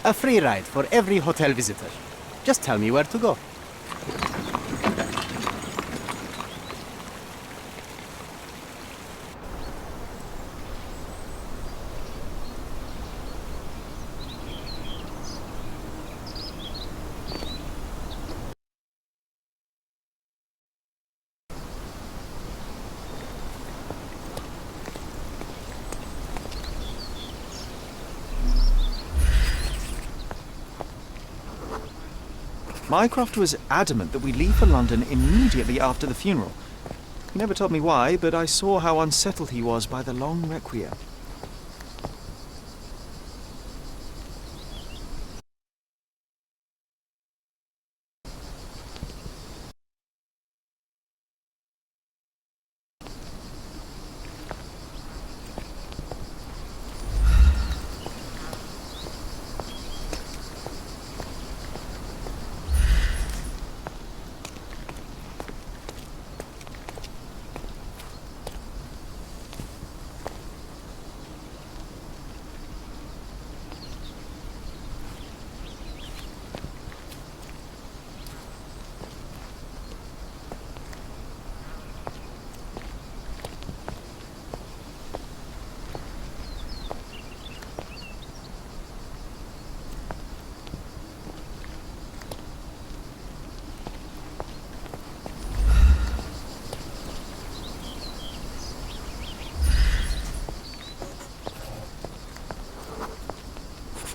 A free ride for every hotel visitor. Just tell me where to go. Mycroft was adamant that we leave for London immediately after the funeral. He never told me why, but I saw how unsettled he was by the long requiem.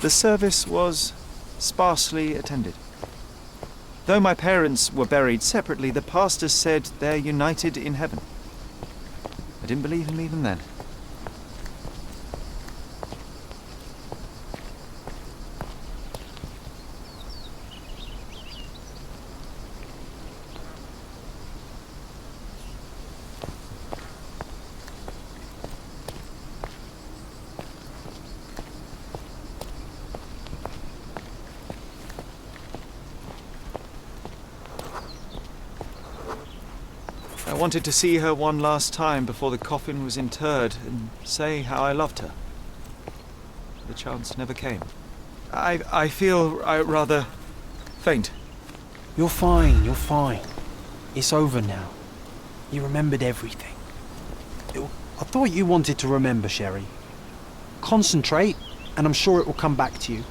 The service was sparsely attended. Though my parents were buried separately, the pastor said they're united in heaven. I didn't believe him even then. I wanted to see her one last time before the coffin was interred and say how I loved her. The chance never came. I feel rather faint. You're fine, you're fine. It's over now. You remembered everything. I thought you wanted to remember, Sherry. Concentrate, and I'm sure it will come back to you.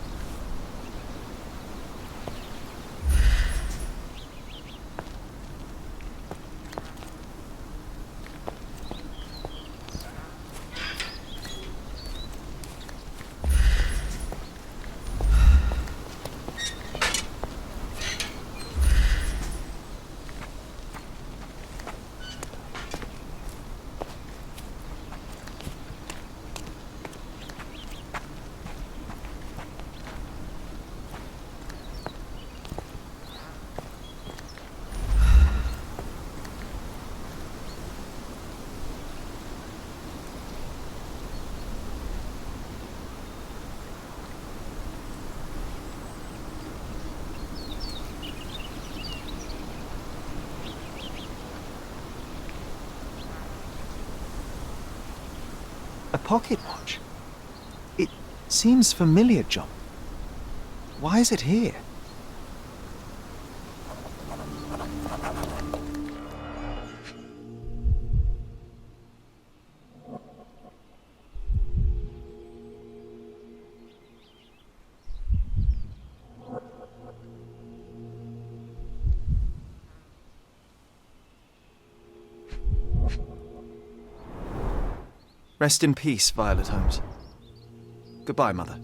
A pocket watch? It seems familiar, John. Why is it here? Rest in peace, Violet Holmes. Goodbye, Mother.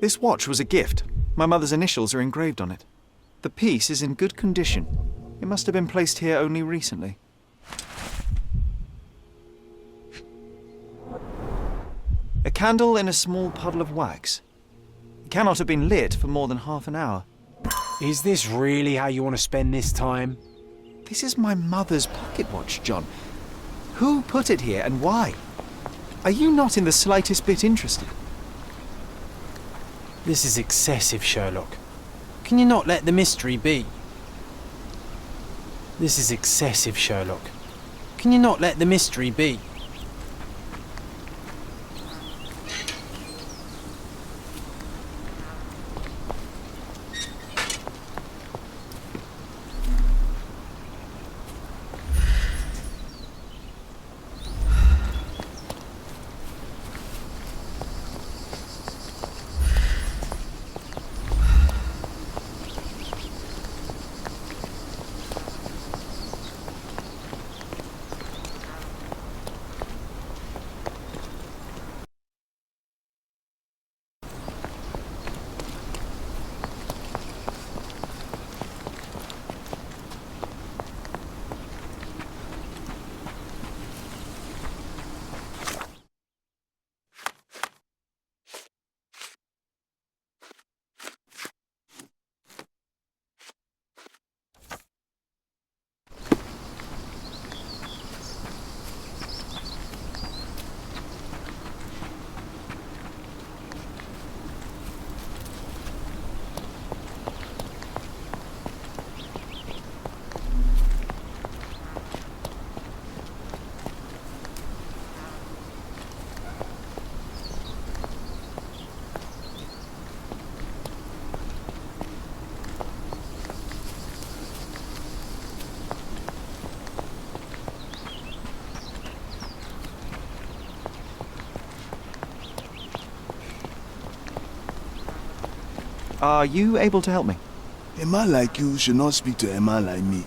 This watch was a gift. My mother's initials are engraved on it. The piece is in good condition. It must have been placed here only recently. A candle in a small puddle of wax. It cannot have been lit for more than half an hour. Is this really how you want to spend this time? This is my mother's pocket watch, John. Who put it here and why? Are you not in the slightest bit interested? This is excessive, Sherlock. Can you not let the mystery be? This is excessive, Sherlock. Can you not let the mystery be? Are you able to help me? A man like you should not speak to a man like me.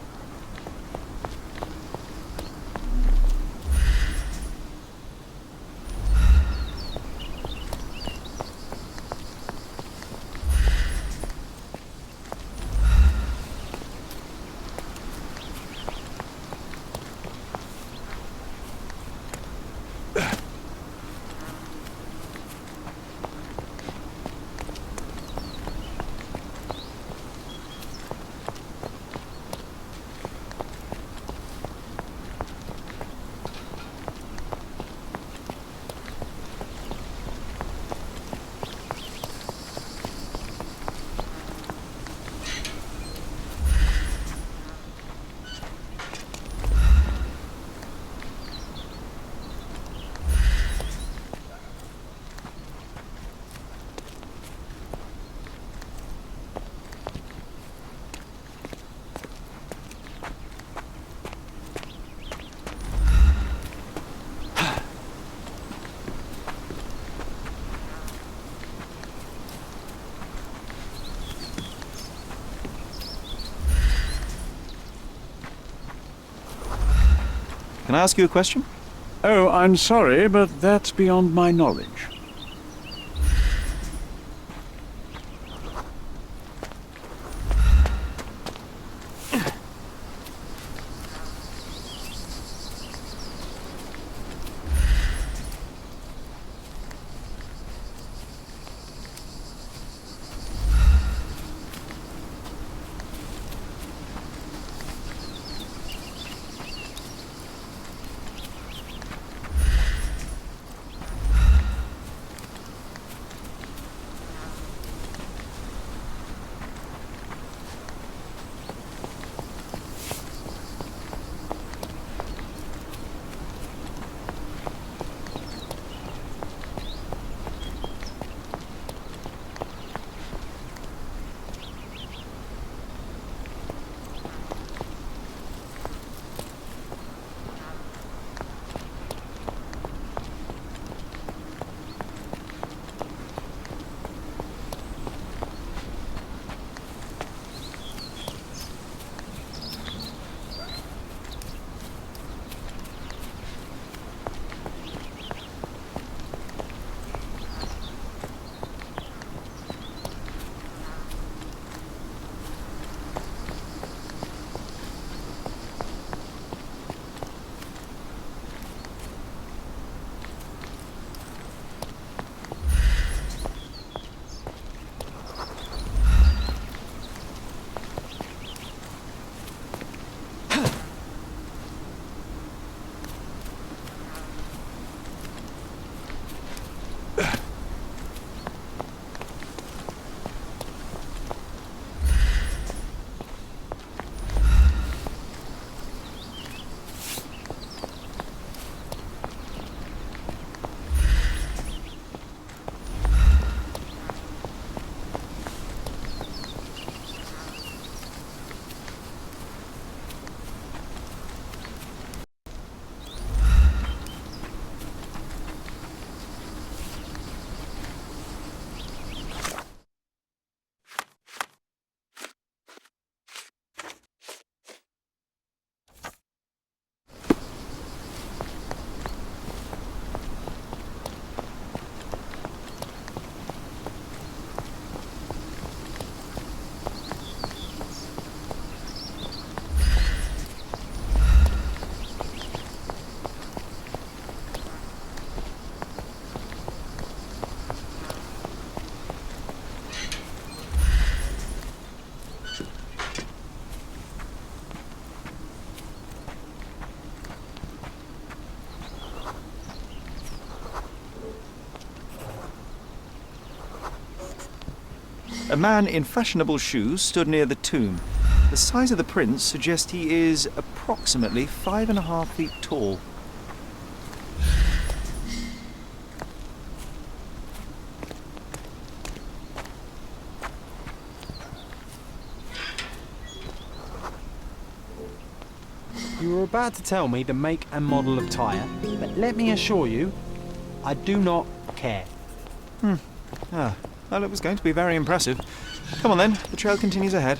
Can I ask you a question? Oh, I'm sorry, but that's beyond my knowledge. A man in fashionable shoes stood near the tomb. The size of the prints suggest he is approximately 5.5 feet tall. You were about to tell me the make and model of tyre, but let me assure you, I do not care. Well, it was going to be very impressive. Come on then, the trail continues ahead.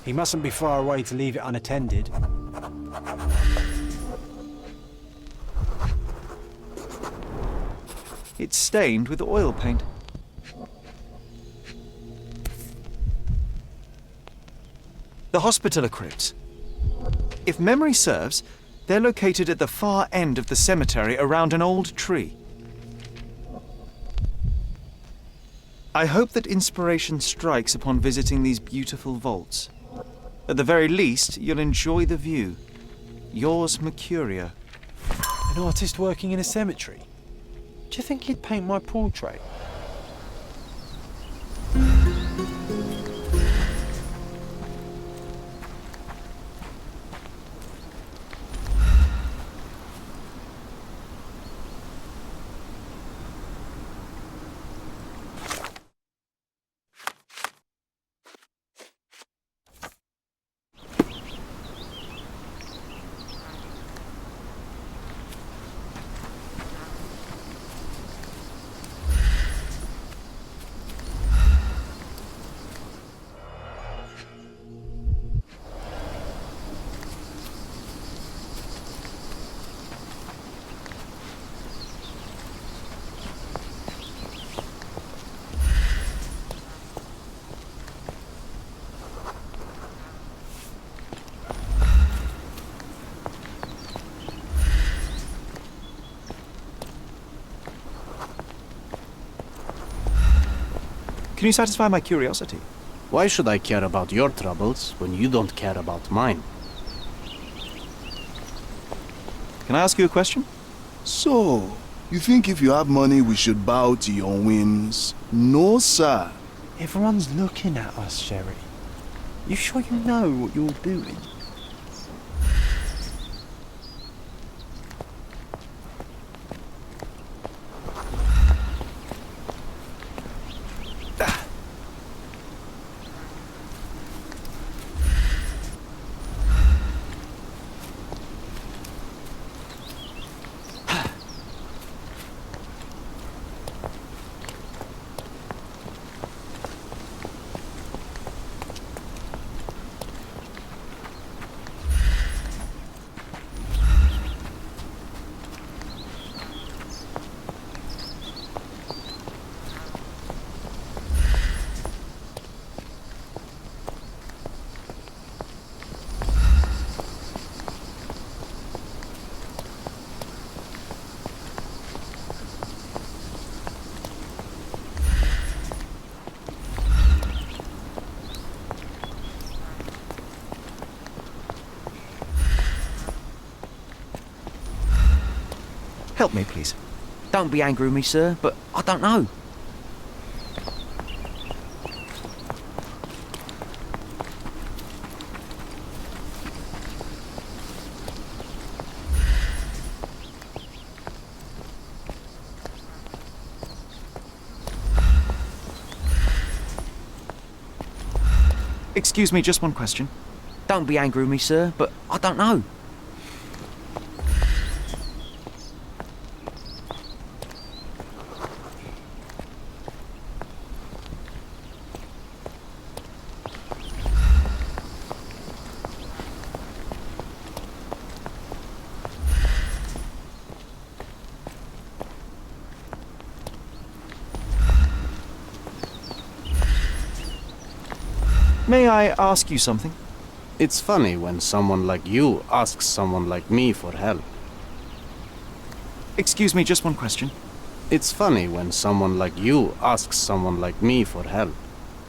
He mustn't be far away to leave it unattended. It's stained with oil paint. The Hospitaller crypts. If memory serves, they're located at the far end of the cemetery around an old tree. I hope that inspiration strikes upon visiting these beautiful vaults. At the very least, you'll enjoy the view. Yours, Mercurio. An artist working in a cemetery? Do you think he'd paint my portrait? Can you satisfy my curiosity? Why should I care about your troubles when you don't care about mine? Can I ask you a question? So, you think if you have money we should bow to your whims? No, sir. Everyone's looking at us, Sherry. You sure you know what you're doing? Help me, please. Don't be angry with me, sir, but I don't know. Excuse me, just one question. Don't be angry with me, sir, but I don't know. May I ask you something? It's funny when someone like you asks someone like me for help. Excuse me, just one question. It's funny when someone like you asks someone like me for help.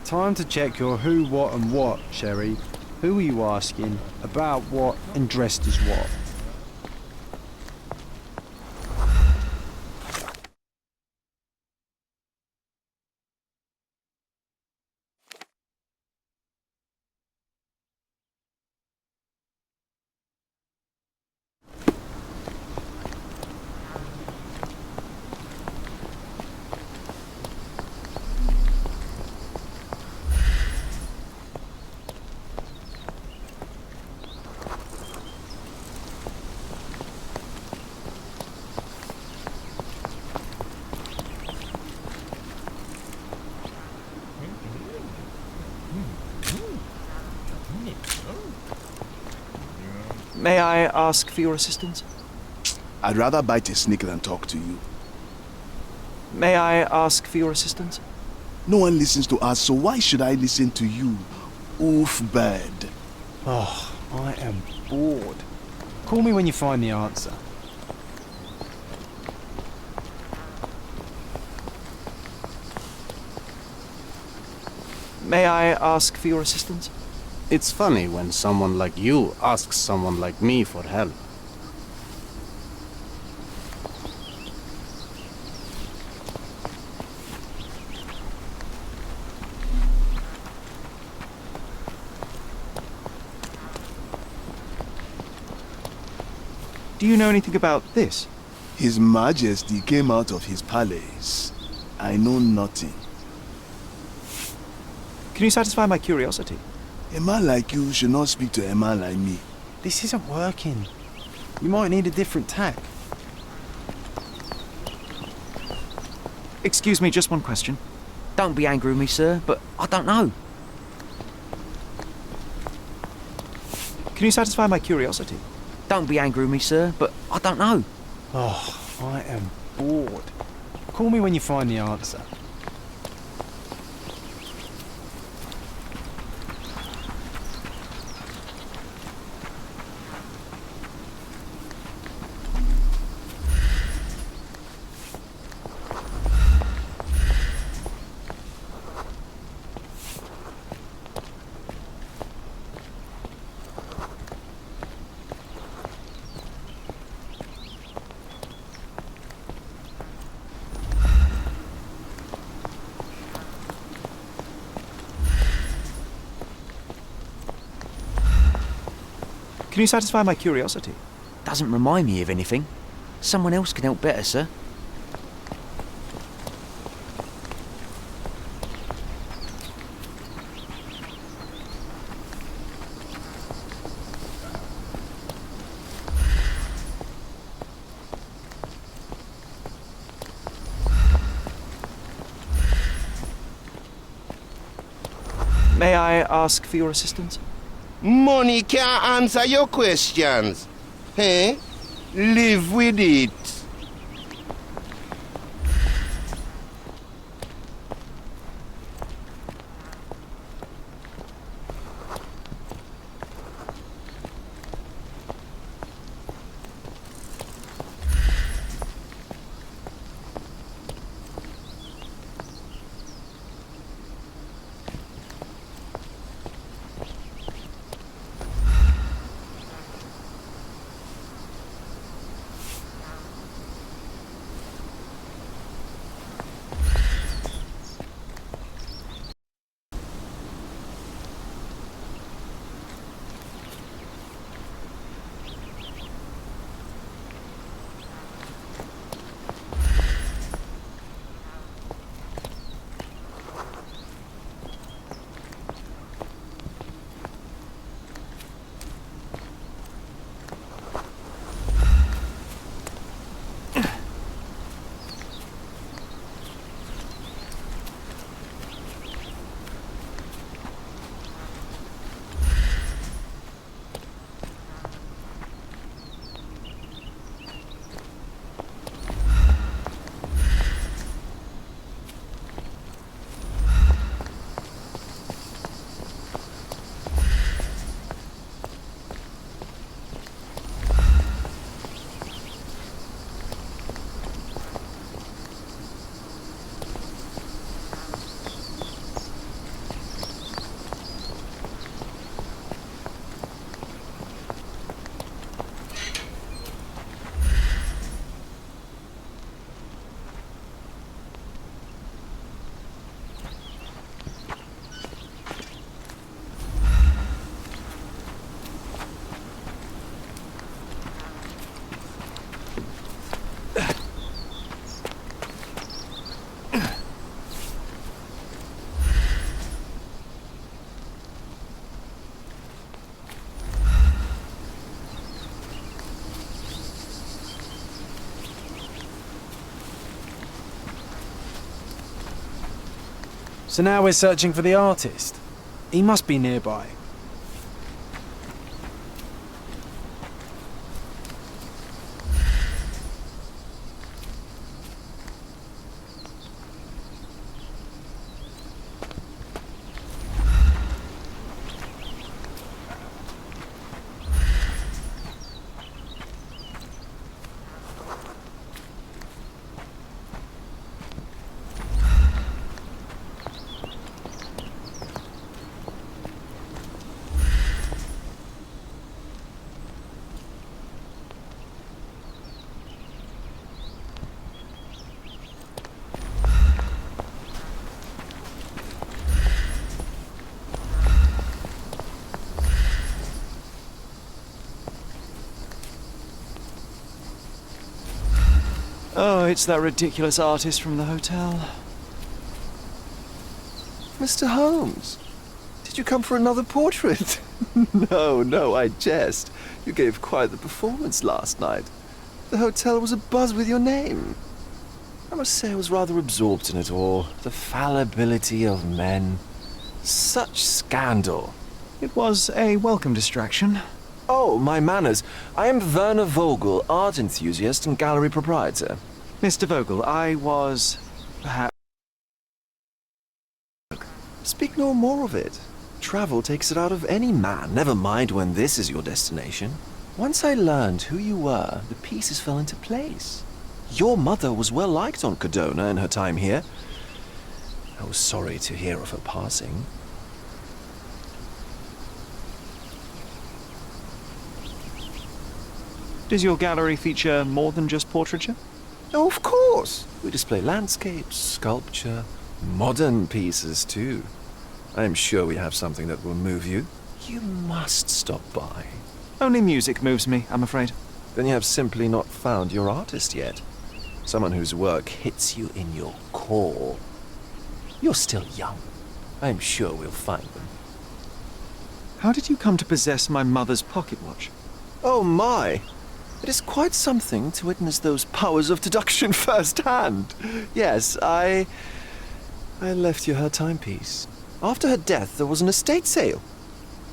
Time to check your who, what, and what, Sherry. Who are you asking, about what, and dressed as what? May I ask for your assistance? I'd rather bite a snake than talk to you. May I ask for your assistance? No one listens to us, so why should I listen to you? Oof, bad. Oh, I am bored. Call me when you find the answer. May I ask for your assistance? It's funny when someone like you asks someone like me for help. Do you know anything about this? His Majesty came out of his palace. I know nothing. Can you satisfy my curiosity? A man like you should not speak to a man like me. This isn't working. You might need a different tack. Excuse me, just one question. Don't be angry with me, sir, but I don't know. Can you satisfy my curiosity? Don't be angry with me, sir, but I don't know. Oh, I am bored. Call me when you find the answer. Can you satisfy my curiosity? Doesn't remind me of anything. Someone else can help better, sir. May I ask for your assistance? Money can't answer your questions. Eh? Live with it. So now we're searching for the artist. He must be nearby. Oh, it's that ridiculous artist from the hotel. Mr. Holmes, did you come for another portrait? No, I jest. You gave quite the performance last night. The hotel was abuzz with your name. I must say I was rather absorbed in it all. The fallibility of men. Such scandal. It was a welcome distraction. Oh, my manners. I am Werner Vogel, art enthusiast and gallery proprietor. Mr. Vogel, I was... perhaps... Speak no more of it. Travel takes it out of any man, never mind when this is your destination. Once I learned who you were, the pieces fell into place. Your mother was well liked on Cordona in her time here. I was sorry to hear of her passing. Does your gallery feature more than just portraiture? Oh, of course. We display landscapes, sculpture, modern pieces too. I am sure we have something that will move you. You must stop by. Only music moves me, I'm afraid. Then you have simply not found your artist yet. Someone whose work hits you in your core. You're still young. I am sure we'll find them. How did you come to possess my mother's pocket watch? Oh my! It is quite something to witness those powers of deduction firsthand. Yes, I left you her timepiece. After her death, there was an estate sale.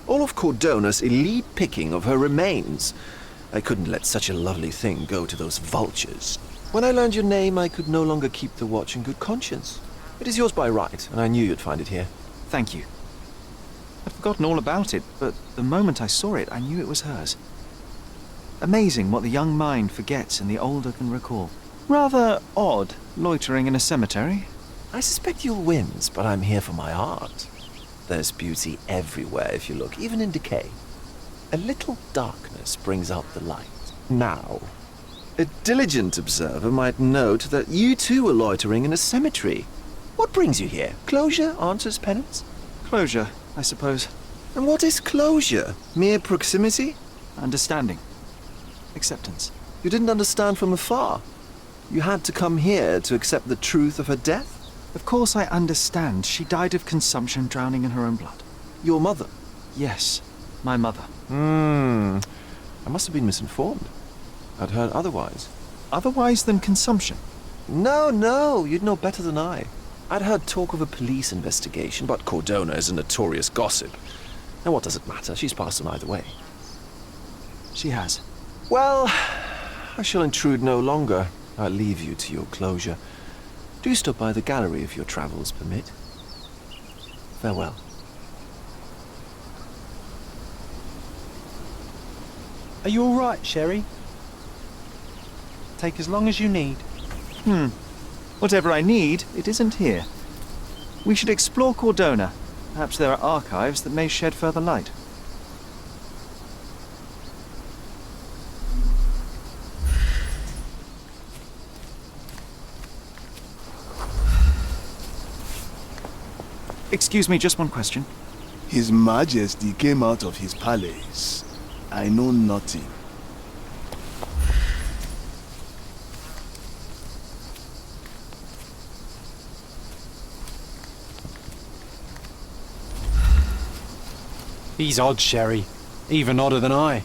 All of Cordona's elite picking of her remains. I couldn't let such a lovely thing go to those vultures. When I learned your name, I could no longer keep the watch in good conscience. It is yours by right, and I knew you'd find it here. Thank you. I'd forgotten all about it, but the moment I saw it, I knew it was hers. Amazing what the young mind forgets and the older can recall. Rather odd, loitering in a cemetery. I suspect you'll win, but I'm here for my art. There's beauty everywhere if you look, even in decay. A little darkness brings out the light. Now, a diligent observer might note that you too are loitering in a cemetery. What brings you here? Closure answers penance? Closure, I suppose. And what is closure? Mere proximity? Understanding. Acceptance. You didn't understand from afar. You had to come here to accept the truth of her death? Of course I understand. She died of consumption, drowning in her own blood. Your mother? Yes, my mother. I must have been misinformed. I'd heard otherwise. Otherwise than consumption? No, you'd know better than I. I'd heard talk of a police investigation, but Cordona is a notorious gossip. And what does it matter? She's passed on either way. She has. Well, I shall intrude no longer. I'll leave you to your closure. Do stop by the gallery if your travels permit. Farewell. Are you all right, Sherry? Take as long as you need. Whatever I need, it isn't here. We should explore Cordona. Perhaps there are archives that may shed further light. Excuse me, just one question. His Majesty came out of his palace. I know nothing. He's odd, Sherry. Even odder than I.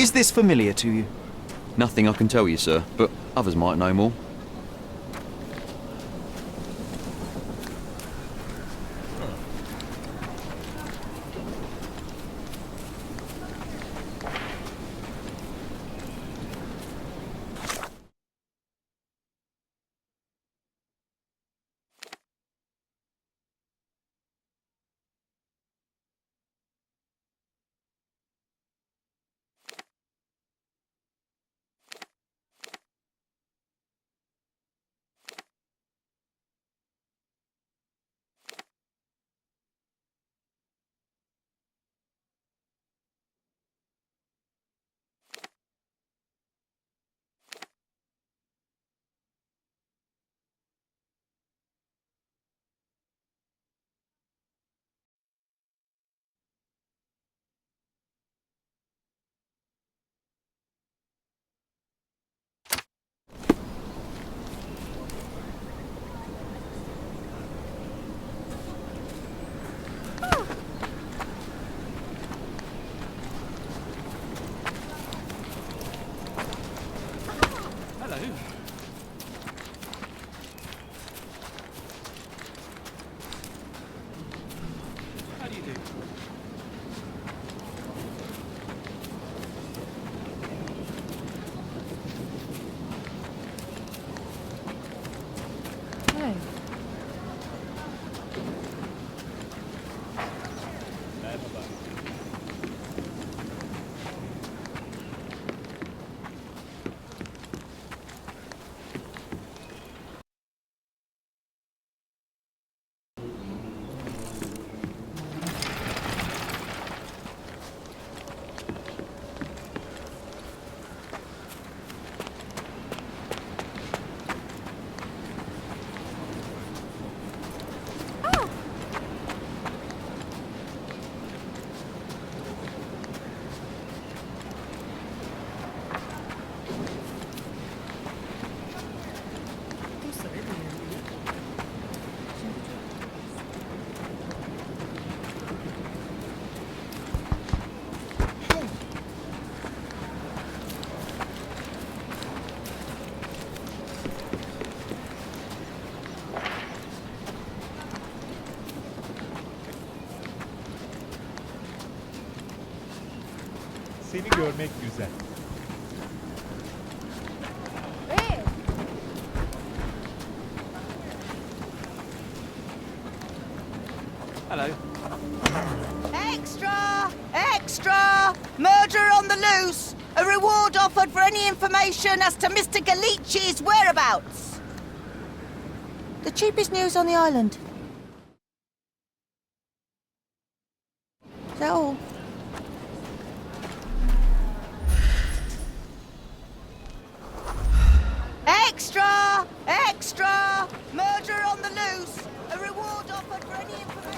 Is this familiar to you? Nothing I can tell you, sir, but others might know more. Seni görmek güzel. Hello. Extra! Extra! Murder on the loose! A reward offered for any information as to Mr. Galici's whereabouts. The cheapest news on the island. Is that all? Extra! Extra! Murder on the loose! A reward offered for any information.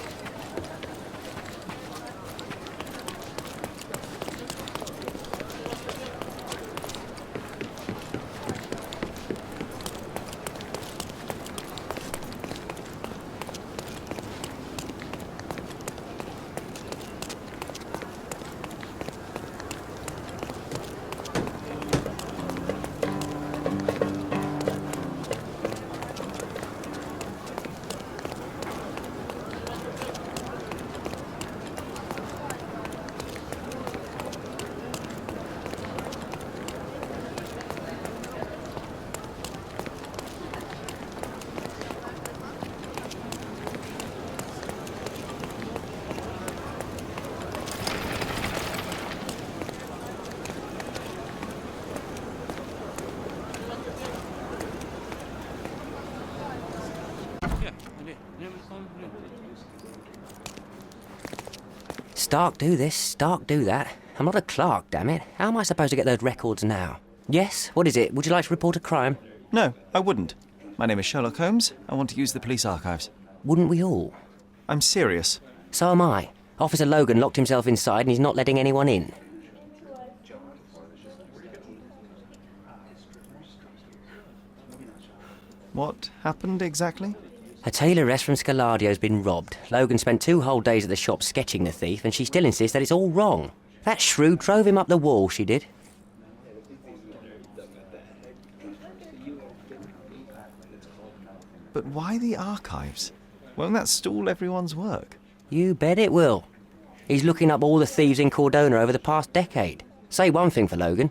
Stark do this, Stark do that. I'm not a clerk, damn it. How am I supposed to get those records now? Yes? What is it? Would you like to report a crime? No, I wouldn't. My name is Sherlock Holmes. I want to use the police archives. Wouldn't we all? I'm serious. So am I. Officer Logan locked himself inside and he's not letting anyone in. What happened exactly? A tailoress from Scaladio's been robbed. Logan spent 2 whole days at the shop sketching the thief, and she still insists that it's all wrong. That shrew drove him up the wall, she did. But why the archives? Won't that stall everyone's work? You bet it will. He's looking up all the thieves in Cordona over the past decade. Say one thing for Logan.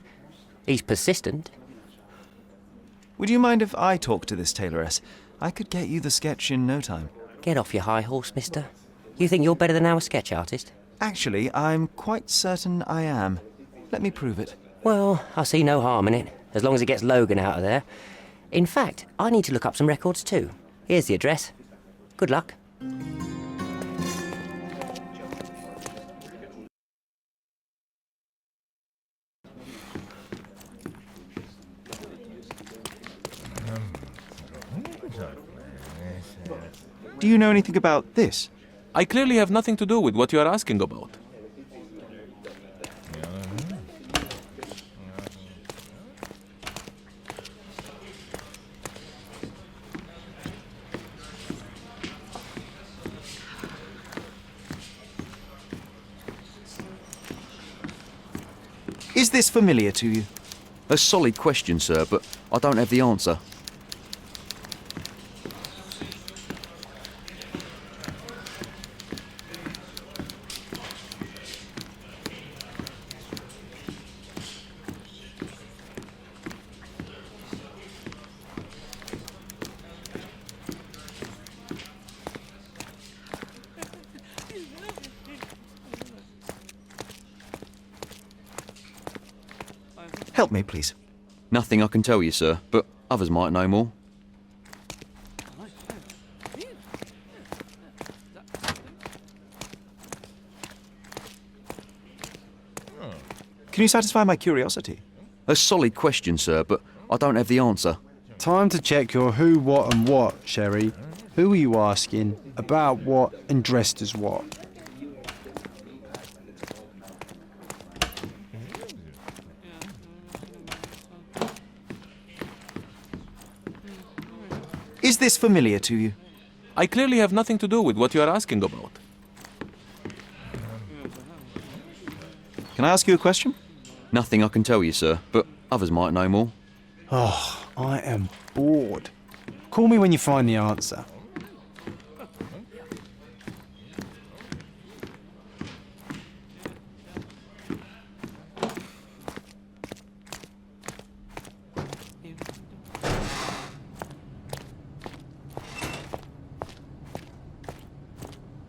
He's persistent. Would you mind if I talk to this tailoress? I could get you the sketch in no time. Get off your high horse, mister. You think you're better than our sketch artist? Actually, I'm quite certain I am. Let me prove it. Well, I see no harm in it, as long as it gets Logan out of there. In fact, I need to look up some records too. Here's the address. Good luck. Do you know anything about this? I clearly have nothing to do with what you are asking about. Is this familiar to you? A solid question, sir, but I don't have the answer. Help me, please. Nothing I can tell you, sir, but others might know more. Can you satisfy my curiosity? A solid question, sir, but I don't have the answer. Time to check your who, what and what, Sherry. Who are you asking? About what and dressed as what? Is this familiar to you? I clearly have nothing to do with what you are asking about. Can I ask you a question? Nothing I can tell you, sir, but others might know more. Oh, I am bored. Call me when you find the answer.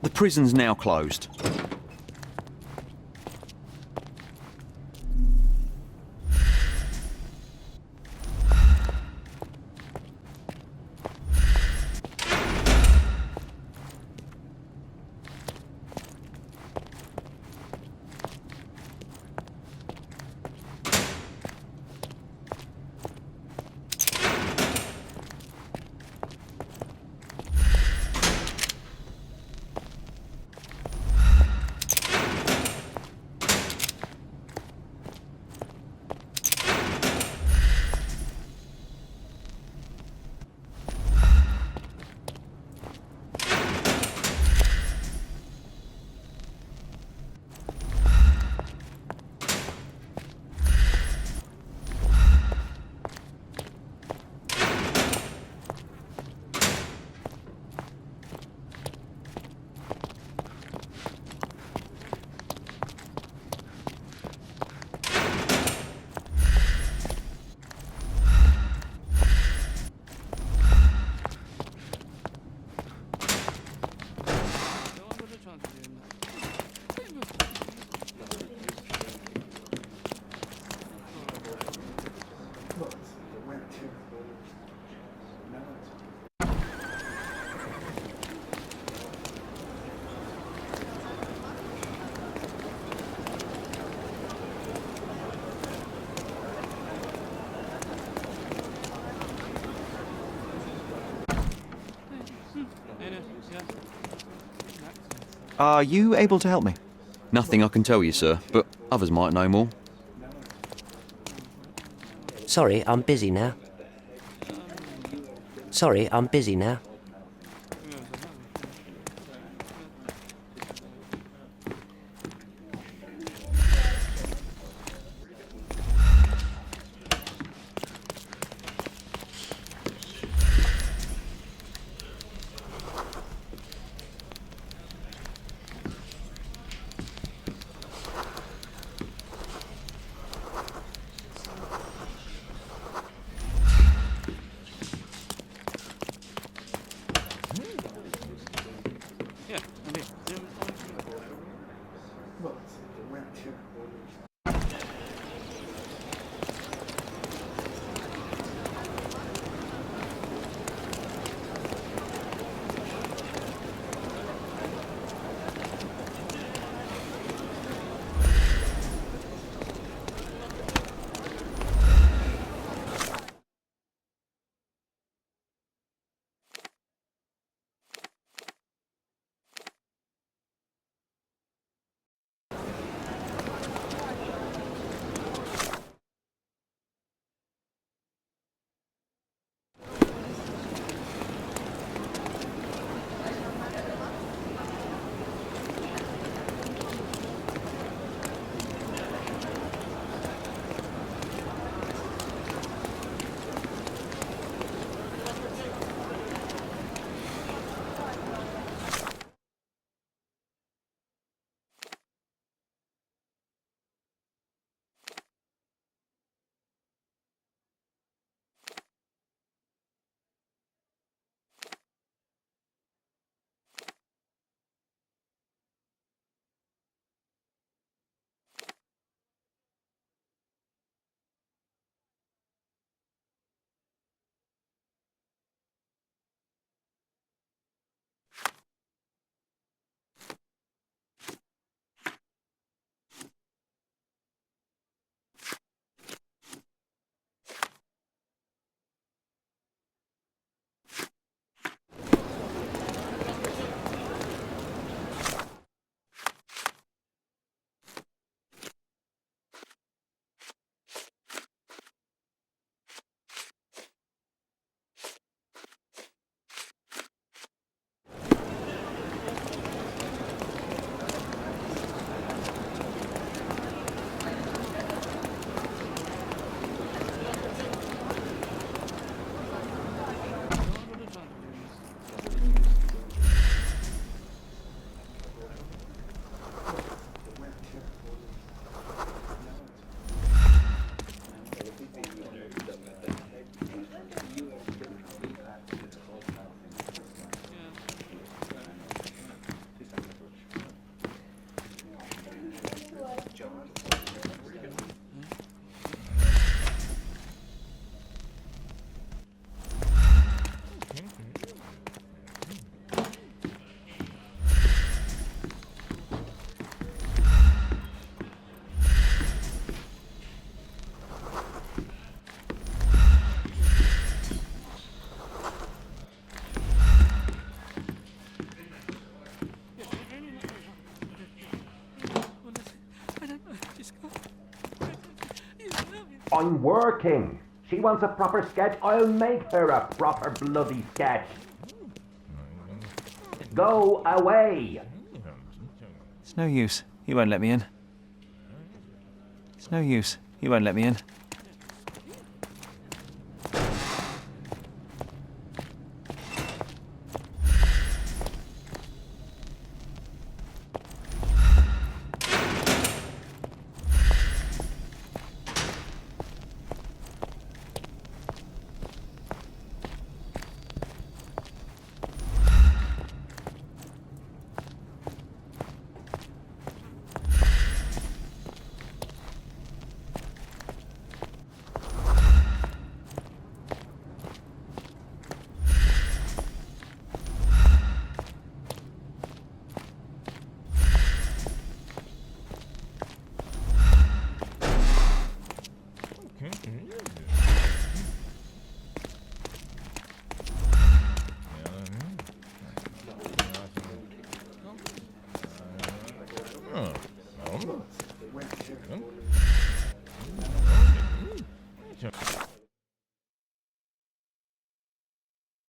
The prison's now closed. Are you able to help me? Nothing I can tell you, sir, but others might know more. Sorry, I'm busy now. Sorry, I'm busy now. I'm working. She wants a proper sketch, I'll make her a proper bloody sketch. Go away! It's no use. He won't let me in. It's no use. He won't let me in.